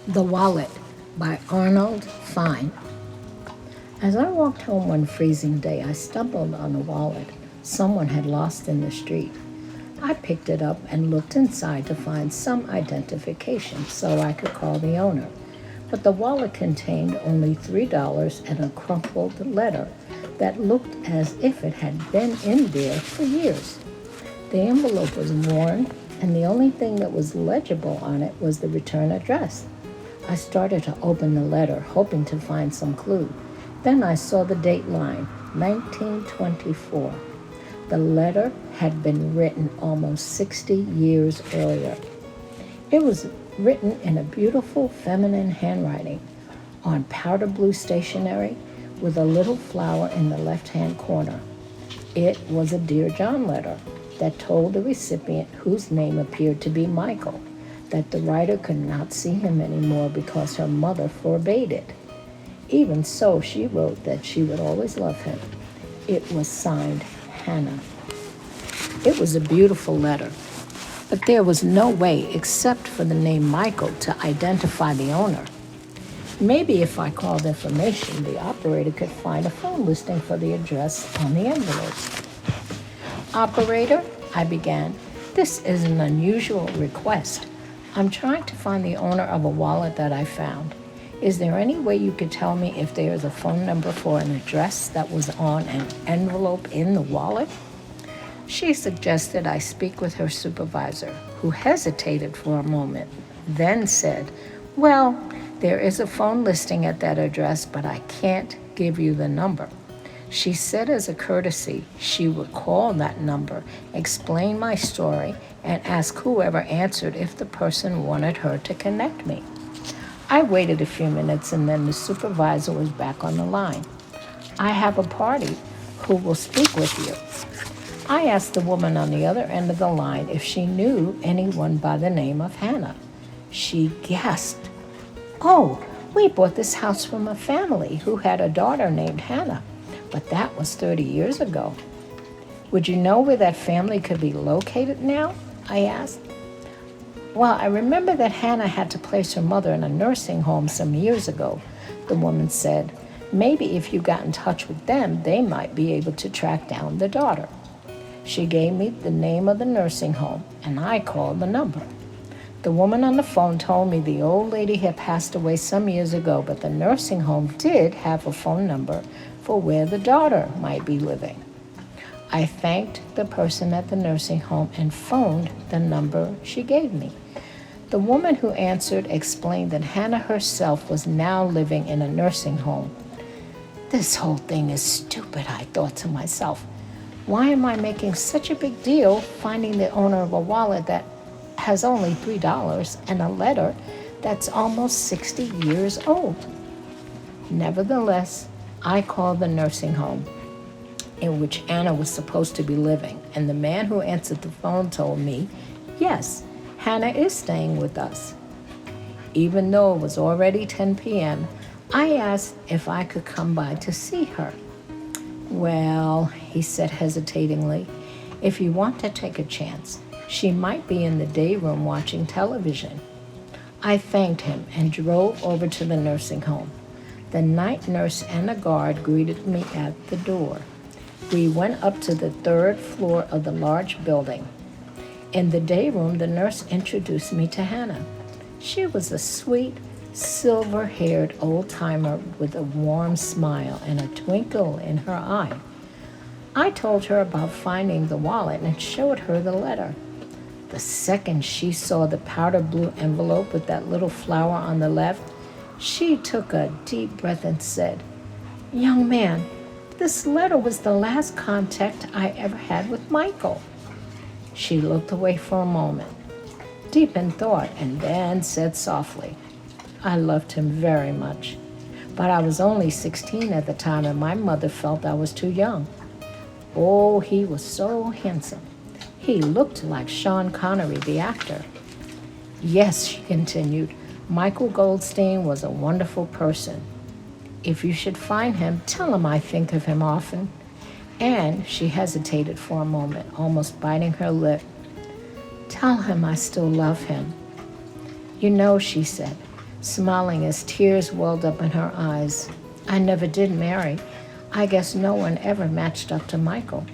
The Wallet by Arnold Fine. As I walked home one freezing day, I stumbled on a wallet someone had lost in the street. I picked it up and looked inside to find some identification so I could call the owner. But the wallet contained only $3 and a crumpled letter that looked as if it had been in there for years. The envelope was worn, and the only thing that was legible on it was the return address. I started to open the letter, hoping to find some clue. Then I saw the date line, 1924. The letter had been written almost 60 years earlier. It was written in a beautiful feminine handwriting on powder blue stationery with a little flower in the left-hand corner. It was a Dear John letter that told the recipient, whose name appeared to be Michael, that the writer could not see him anymore because her mother forbade it. Even so, she wrote that she would always love him. It was signed Hannah. It was a beautiful letter, but there was no way except for the name Michael to identify the owner. Maybe if I called information, the operator could find a phone listing for the address on the envelopes. Operator, I began, this is an unusual request. I'm trying to find the owner of a wallet that I found. Is there any way you could tell me if there is a phone number for an address that was on an envelope in the wallet? She suggested I speak with her supervisor, who hesitated for a moment, then said, well, there is a phone listing at that address, but I can't give you the number. She said as a courtesy, she would call that number, explain my story, and ask whoever answered if the person wanted her to connect me. I waited a few minutes and then the supervisor was back on the line. I have a party who will speak with you. I asked the woman on the other end of the line if she knew anyone by the name of Hannah. She gasped, oh, we bought this house from a family who had a daughter named Hannah, but that was 30 years ago. Would you know where that family could be located now? I asked. Well, I remember that Hannah had to place her mother in a nursing home some years ago, the woman said. Maybe if you got in touch with them, they might be able to track down the daughter. She gave me the name of the nursing home, and I called the number. The woman on the phone told me the old lady had passed away some years ago, but the nursing home did have a phone number for where the daughter might be living. I thanked the person at the nursing home and phoned the number she gave me. The woman who answered explained that Hannah herself was now living in a nursing home. This whole thing is stupid, I thought to myself. Why am I making such a big deal finding the owner of a wallet that has only $3 and a letter that's almost 60 years old? Nevertheless, I called the nursing home in which Anna was supposed to be living, and the man who answered the phone told me, yes, Hannah is staying with us. Even though it was already 10 p.m., I asked if I could come by to see her. Well, he said hesitatingly, if you want to take a chance, she might be in the day room watching television. I thanked him and drove over to the nursing home. The night nurse and a guard greeted me at the door. We went up to the 3rd floor of the large building. In the day room, the nurse introduced me to Hannah. She was a sweet, silver-haired old-timer with a warm smile and a twinkle in her eye. I told her about finding the wallet and showed her the letter. The second she saw the powder blue envelope with that little flower on the left, she took a deep breath and said, young man, this letter was the last contact I ever had with Michael. She looked away for a moment, deep in thought, and then said softly, I loved him very much, but I was only 16 at the time and my mother felt I was too young. Oh, he was so handsome. He looked like Sean Connery, the actor. Yes, she continued, Michael Goldstein was a wonderful person. If you should find him, tell him I think of him often. And she hesitated for a moment, almost biting her lip. Tell him I still love him. You know, she said, smiling as tears welled up in her eyes. I never did marry. I guess no one ever matched up to Michael.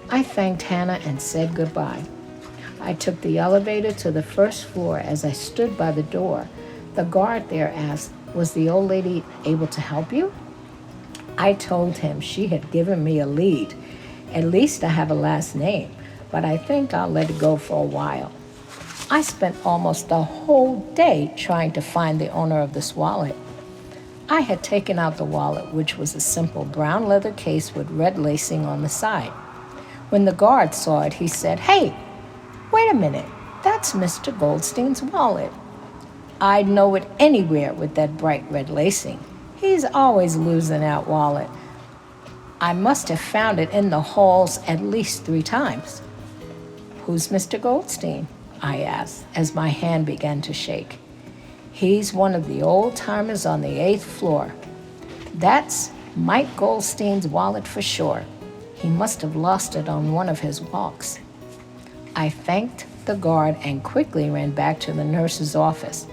I thanked Hannah and said goodbye. I took the elevator to the first floor. As I stood by the door, the guard there asked, "Was the old lady able to help you?" I told him she had given me a lead. At least I have a last name, but I think I'll let it go for a while. I spent almost a whole day trying to find the owner of this wallet. I had taken out the wallet, which was a simple brown leather case with red lacing on the side. When the guard saw it, he said, "Hey, wait a minute, that's Mr. Goldstein's wallet. I'd know it anywhere with that bright red lacing. He's always losing that wallet. I must have found it in the halls at least 3 times." "Who's Mr. Goldstein?" I asked as my hand began to shake. "He's one of the old-timers on the 8th floor. That's Mike Goldstein's wallet for sure. He must have lost it on one of his walks." I thanked the guard and quickly ran back to the nurse's office.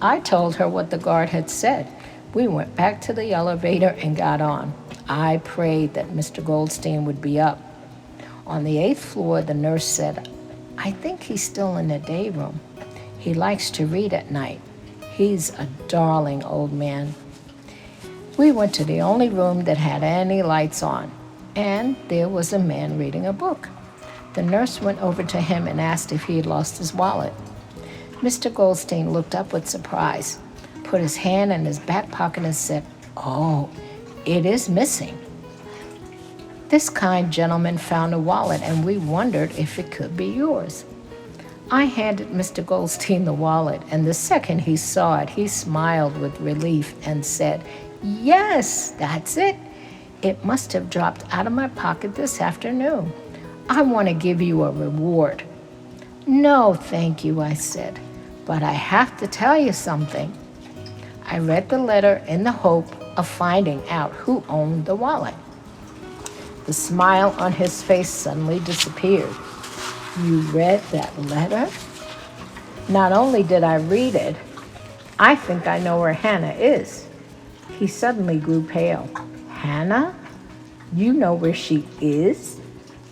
I told her what the guard had said. We went back to the elevator and got on. I prayed that Mr. Goldstein would be up. On the 8th floor, the nurse said, "I think he's still in the day room. He likes to read at night. He's a darling old man." We went to the only room that had any lights on, and there was a man reading a book. The nurse went over to him and asked if he had lost his wallet. Mr. Goldstein looked up with surprise, put his hand in his back pocket and said, "Oh, it is missing." This kind gentleman found a wallet, and we wondered if it could be yours. I handed Mr. Goldstein the wallet, and the second he saw it, he smiled with relief and said, "Yes, that's it. It must have dropped out of my pocket this afternoon. I want to give you a reward." "No, thank you," I said, "but I have to tell you something." I read the letter in the hope of finding out who owned the wallet. The smile on his face suddenly disappeared. "You read that letter?" "Not only did I read it, I think I know where Hannah is." He suddenly grew pale. "Hannah? You know where she is?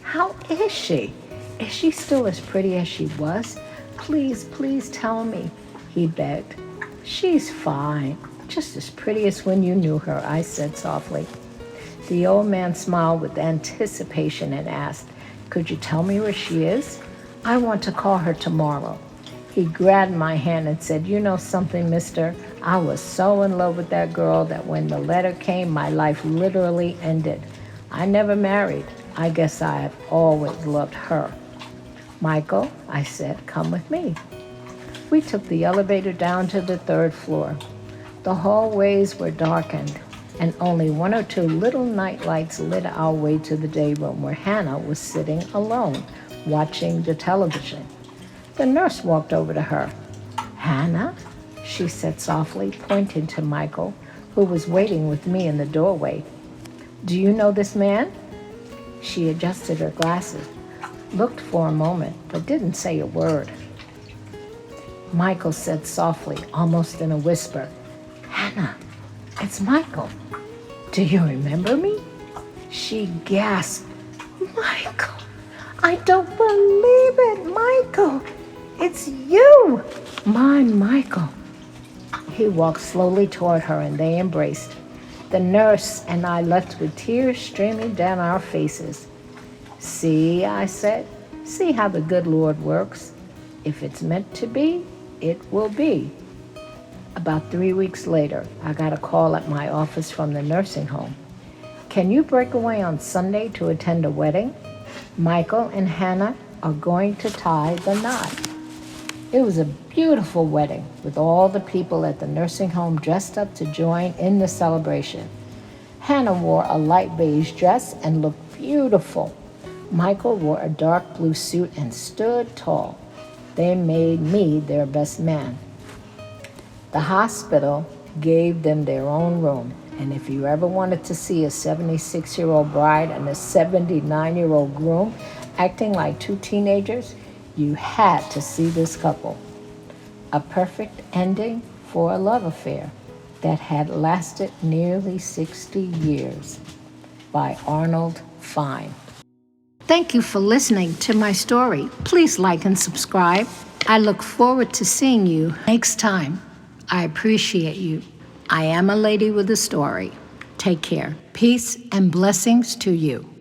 How is she? Is she still as pretty as she was? Please, please tell me," he begged. "She's fine, just as pretty as when you knew her," I said softly. The old man smiled with anticipation and asked, "Could you tell me where she is? I want to call her tomorrow." He grabbed my hand and said, "You know something, mister? I was so in love with that girl that when the letter came, my life literally ended. I never married. I guess I have always loved her." "Michael," I said, "come with me." We took the elevator down to the 3rd floor. The hallways were darkened, and only 1 or 2 little night lights lit our way to the day room where Hannah was sitting alone, watching the television. The nurse walked over to her. "Hannah?" she said softly, pointing to Michael, who was waiting with me in the doorway. "Do you know this man?" She adjusted her glasses, looked for a moment, but didn't say a word. Michael said softly, almost in a whisper, "Hannah, it's Michael. Do you remember me?" She gasped. "Michael, I don't believe it, Michael. It's you, my Michael." He walked slowly toward her and they embraced. The nurse and I left with tears streaming down our faces. "See," I said, "see how the good Lord works. If it's meant to be, it will be." About 3 weeks later, I got a call at my office from the nursing home. "Can you break away on Sunday to attend a wedding? Michael and Hannah are going to tie the knot." It was a beautiful wedding with all the people at the nursing home dressed up to join in the celebration. Hannah wore a light beige dress and looked beautiful. Michael wore a dark blue suit and stood tall. They made me their best man. The hospital gave them their own room, and if you ever wanted to see a 76-year-old bride and a 79-year-old groom acting like 2 teenagers, you had to see this couple. A perfect ending for a love affair that had lasted nearly 60 years, by Arnold Fine. Thank you for listening to my story. Please like and subscribe. I look forward to seeing you next time. I appreciate you. I am a lady with a story. Take care. Peace and blessings to you.